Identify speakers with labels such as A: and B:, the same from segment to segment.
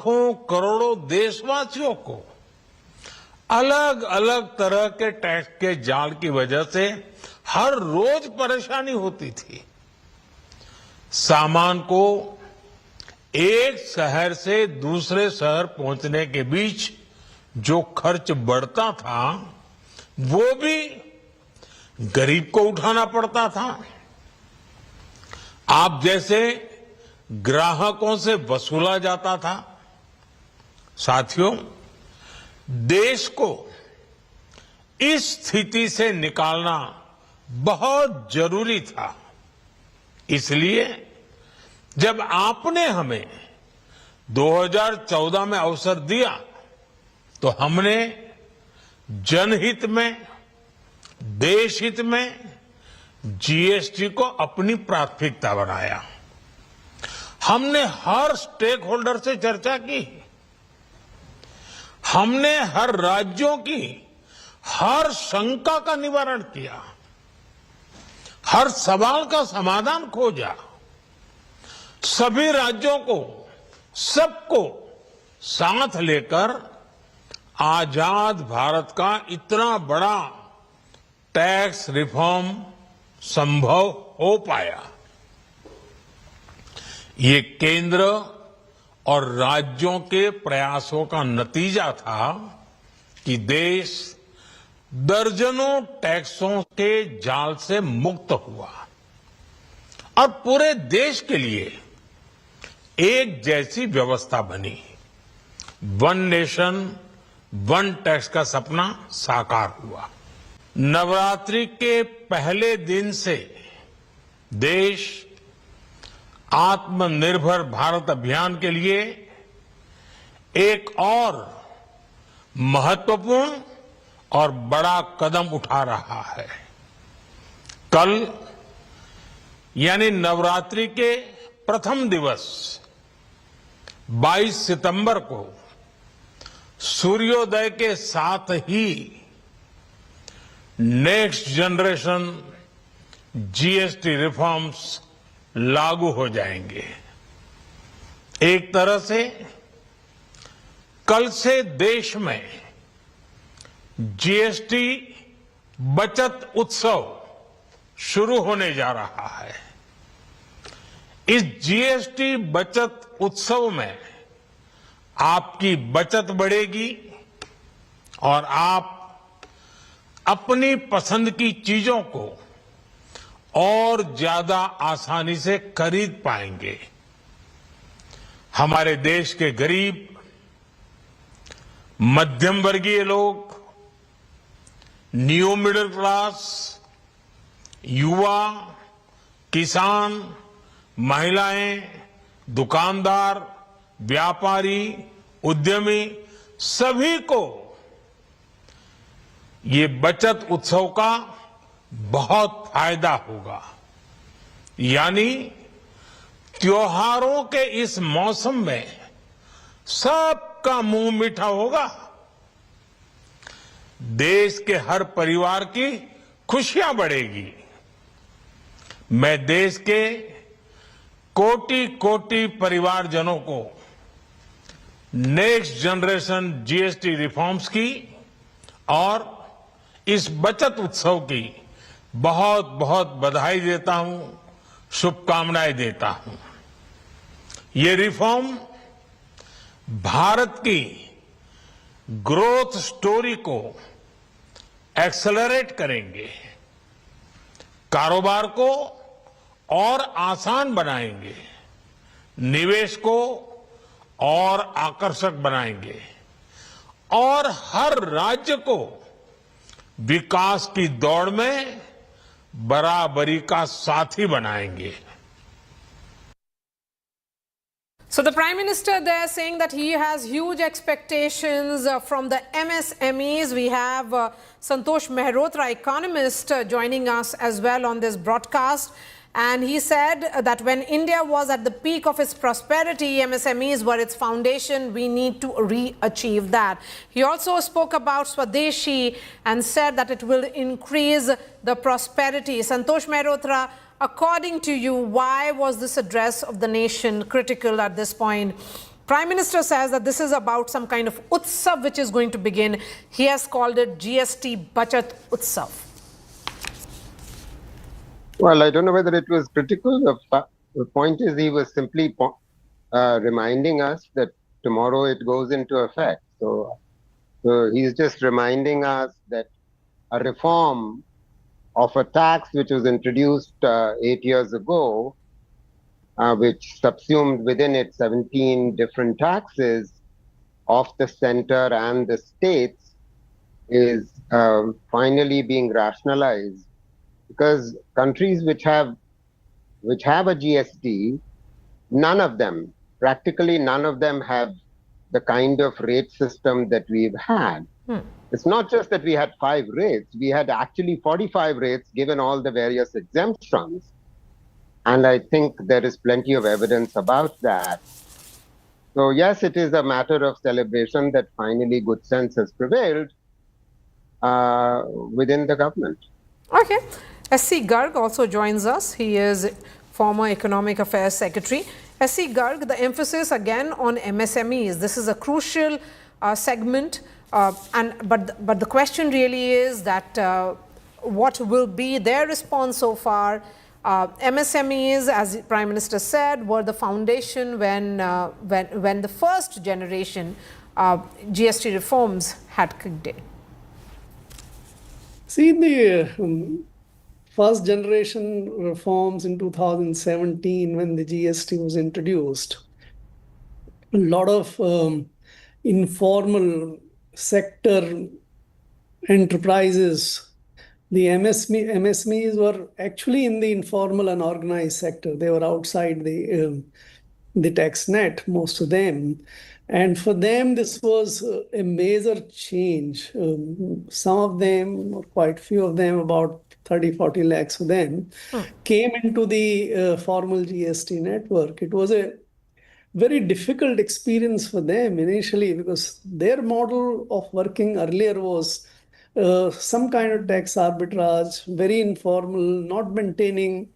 A: लाखों करोड़ों देशवासियों को अलग अलग तरह के टैक्स के जाल की वजह से हर रोज परेशानी होती थी। सामान को एक शहर से दूसरे शहर पहुंचने के बीच जो खर्च बढ़ता था वो भी गरीब को उठाना पड़ता था। आप जैसे ग्राहकों से वसूला जाता था। साथियों, देश को इस स्थिति से निकालना बहुत जरूरी था। इसलिए जब आपने हमें 2014 में अवसर दिया तो हमने जनहित में, देशहित में जीएसटी को अपनी प्राथमिकता बनाया। हमने हर स्टेक होल्डर से चर्चा की। हमने हर राज्यों की हर शंका का निवारण किया, हर सवाल का समाधान खोजा। सभी राज्यों को, सबको साथ लेकर आजाद भारत का इतना बड़ा टैक्स रिफॉर्म संभव हो पाया। ये केंद्र और राज्यों के प्रयासों का नतीजा था कि देश दर्जनों टैक्सों के जाल से मुक्त हुआ और पूरे देश के लिए एक जैसी व्यवस्था बनी। वन नेशन वन टैक्स का सपना साकार हुआ। नवरात्रि के पहले दिन से देश आत्मनिर्भर भारत अभियान के लिए एक और महत्वपूर्ण और बड़ा कदम उठा रहा है। कल यानी नवरात्रि के प्रथम दिवस 22 सितंबर को सूर्योदय के साथ ही नेक्स्ट जनरेशन जीएसटी रिफॉर्म्स लागू हो जाएंगे। एक तरह से कल से देश में जीएसटी बचत उत्सव शुरू होने जा रहा है। इस जीएसटी बचत उत्सव में आपकी बचत बढ़ेगी और आप अपनी पसंद की चीजों को और ज्यादा आसानी से खरीद पाएंगे। हमारे देश के गरीब, मध्यम वर्गीय लोग, न्यू मिडिल क्लास, युवा, किसान, महिलाएं, दुकानदार, व्यापारी, उद्यमी, सभी को ये बचत उत्सव का बहुत फायदा होगा। यानी त्योहारों के इस मौसम में सबका मुंह मीठा होगा। देश के हर परिवार की खुशियां बढ़ेगी। मैं देश के कोटि कोटि परिवारजनों को नेक्स्ट जनरेशन जीएसटी रिफॉर्म्स की और इस बचत उत्सव की बहुत बहुत बधाई देता हूं, शुभकामनाएं देता हूं। ये रिफॉर्म भारत की ग्रोथ स्टोरी को एक्सेलरेट करेंगे, कारोबार को और आसान बनाएंगे, निवेश को और आकर्षक बनाएंगे और हर राज्य को विकास की दौड़ में बराबरी का साथी बनाएंगे।
B: So the Prime Minister there saying that he has huge expectations from the MSMEs. We have Santosh Mehrotra, economist, joining us as well on this broadcast. And he said that when India was at the peak of its prosperity, MSMEs were its foundation. We need to re-achieve that. He also spoke about Swadeshi and said that it will increase the prosperity. Santosh Mehrotra, according to you, why was this address of the nation critical at this point? Prime Minister says that this is about some kind of Utsav which is going to begin. He has called it GST Bachat Utsav.
C: Well, I don't know whether it was critical. The point is he was simply reminding us that tomorrow it goes into effect. So he's just reminding us that a reform of a tax which was introduced 8 years ago, which subsumed within it 17 different taxes of the center and the states, is finally being rationalized. Because countries which have a GST, practically none of them have the kind of rate system that we've had. It's not just that we had 5 rates, we had actually 45 rates given all the various exemptions. And I think there is plenty of evidence about that. So yes, it is a matter of celebration that finally good sense has prevailed within the government.
B: Okay. S.C. Garg also joins us. He is former Economic Affairs Secretary. S.C. Garg, the emphasis again on MSMEs. This is a crucial segment. But the question really is that what will be their response so far? MSMEs, as the Prime Minister said, were the foundation when the first generation GST reforms had kicked in.
D: See, the first generation reforms in 2017, when the GST was introduced, a lot of informal sector enterprises, the MSMEs were actually in the informal and organized sector. They were outside the tax net, most of them. And for them, this was a major change. Some of them, or quite few of them, about 30, 40 lakhs of them, came into the formal GST network. It was a very difficult experience for them initially because their model of working earlier was some kind of tax arbitrage, very informal, not maintaining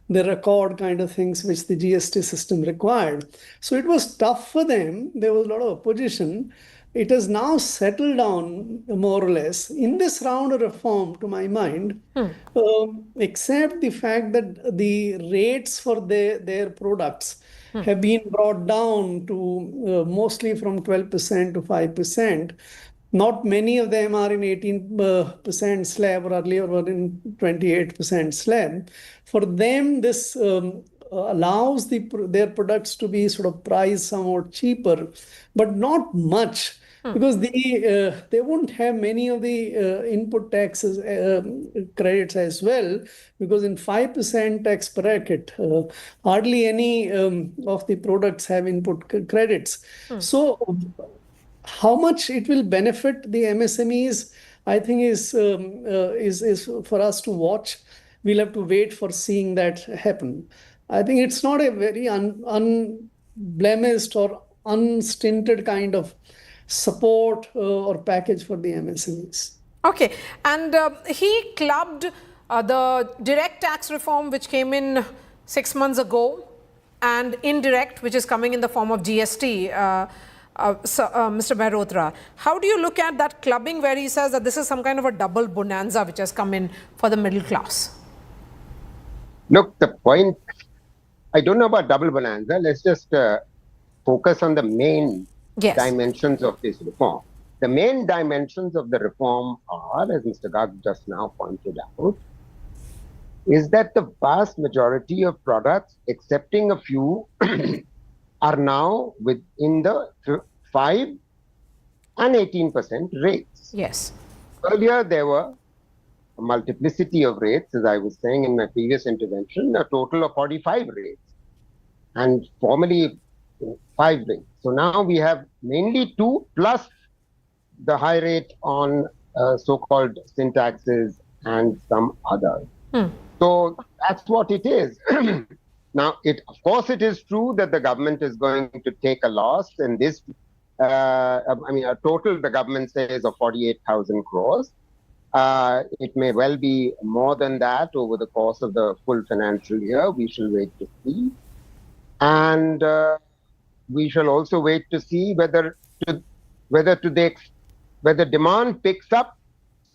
D: the record kind of things which the GST system required. So it was tough for them. There was a lot of opposition. It has now settled down more or less. In this round of reform, to my mind, except the fact that the rates for their products have been brought down to mostly from 12% to 5%. Not many of them are in 18% slab, or earlier were in 28% slab. For them, this allows their products to be sort of priced somewhat cheaper, but not much, because they won't have many of the input taxes credits as well, because in 5% tax bracket, hardly any of the products have input credits. So how much it will benefit the MSMEs, I think is for us to watch. We'll have to wait for seeing that happen. I think it's not a very unblemished or unstinted kind of support or package for the MSMEs.
B: Okay, and he clubbed the direct tax reform which came in 6 months ago, and indirect, which is coming in the form of GST. Mr. Mehrotra, how do you look at that clubbing where he says that this is some kind of a double bonanza which has come in for the middle class?
C: Look, the point, I don't know about double bonanza. Let's just focus on the main dimensions of this reform. The main dimensions of the reform are, as Mr. Garg just now pointed out, is that the vast majority of products, excepting a few, are now within the 5 and 18% rates.
B: Yes.
C: Earlier, there were a multiplicity of rates, as I was saying in my previous intervention, a total of 45 rates, and formerly 5 rates. So now we have mainly 2 plus the high rate on so-called sin taxes and some others. So that's what it is. Now, of course, it is true that the government is going to take a loss, and this, a total the government says of 48,000 crores. It may well be more than that over the course of the full financial year. We shall wait to see. And we shall also wait to see whether demand picks up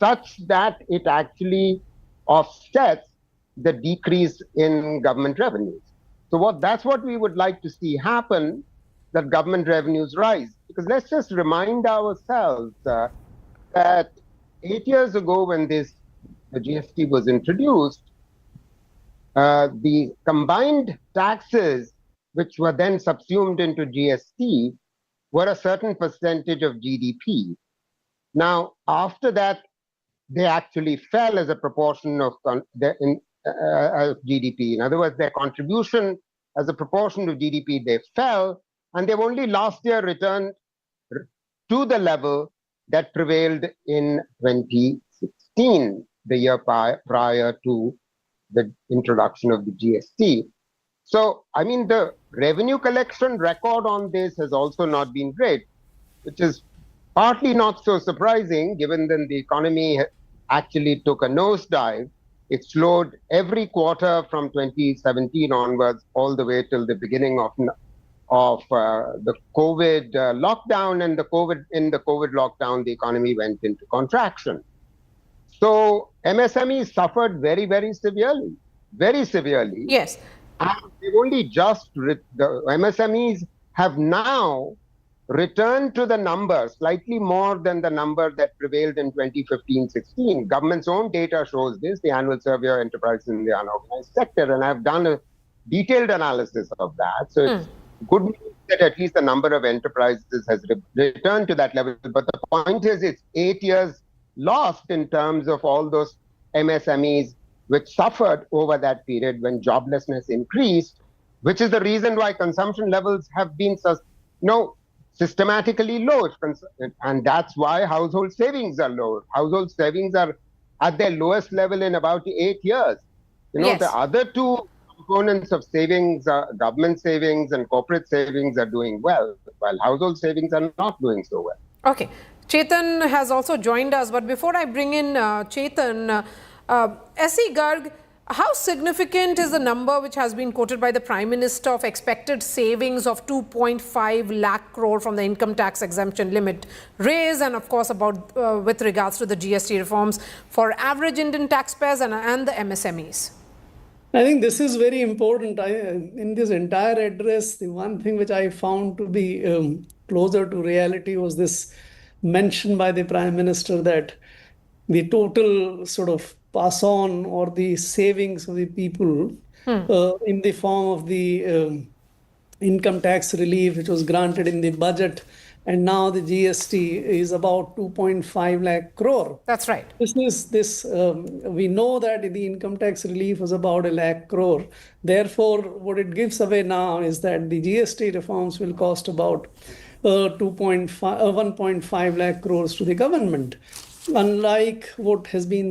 C: such that it actually offsets the decrease in government revenues. So that's what we would like to see happen, that government revenues rise. Because let's just remind ourselves that 8 years ago when the GST was introduced, the combined taxes which were then subsumed into GST were a certain percentage of GDP. Now, after that, they actually fell as a proportion of GDP. In other words, their contribution as a proportion of GDP, they fell, and they've only last year returned to the level that prevailed in 2016, the year prior to the introduction of the GST. So, I mean, the revenue collection record on this has also not been great, which is partly not so surprising, given that the economy actually took a nosedive. It slowed every quarter from 2017 onwards, all the way till the beginning of the COVID lockdown. And in the COVID lockdown, the economy went into contraction. So MSMEs suffered very, very severely, very severely.
B: Yes.
C: And they've only the MSMEs have now returned to the number, slightly more than the number that prevailed in 2015-16. Government's own data shows this, the annual survey of enterprises in the unorganized sector, and I've done a detailed analysis of that. So it's good news that at least the number of enterprises has returned to that level. But the point is, it's 8 years lost in terms of all those MSMEs which suffered over that period when joblessness increased, which is the reason why consumption levels have been systematically low. And that's why household savings are low. Household savings are at their lowest level in about 8 years.
B: Yes.
C: The other two components of savings, government savings and corporate savings, are doing well, while household savings are not doing so well.
B: Okay. Chetan has also joined us, but before I bring in Chetan, S.E. Garg, how significant is the number which has been quoted by the Prime Minister of expected savings of 2.5 lakh crore from the income tax exemption limit raise, and of course about with regards to the GST reforms for average Indian taxpayers and the MSMEs?
D: I think this is very important. In this entire address, the one thing which I found to be closer to reality was this mention by the Prime Minister that the total sort of pass on or the savings of the people in the form of the income tax relief which was granted in the budget, and now the GST is about 2.5 lakh crore.
B: That's right.
D: We know that the income tax relief was about 1 lakh crore. Therefore, what it gives away now is that the GST reforms will cost about 1.5 lakh crores to the government. Unlike what has been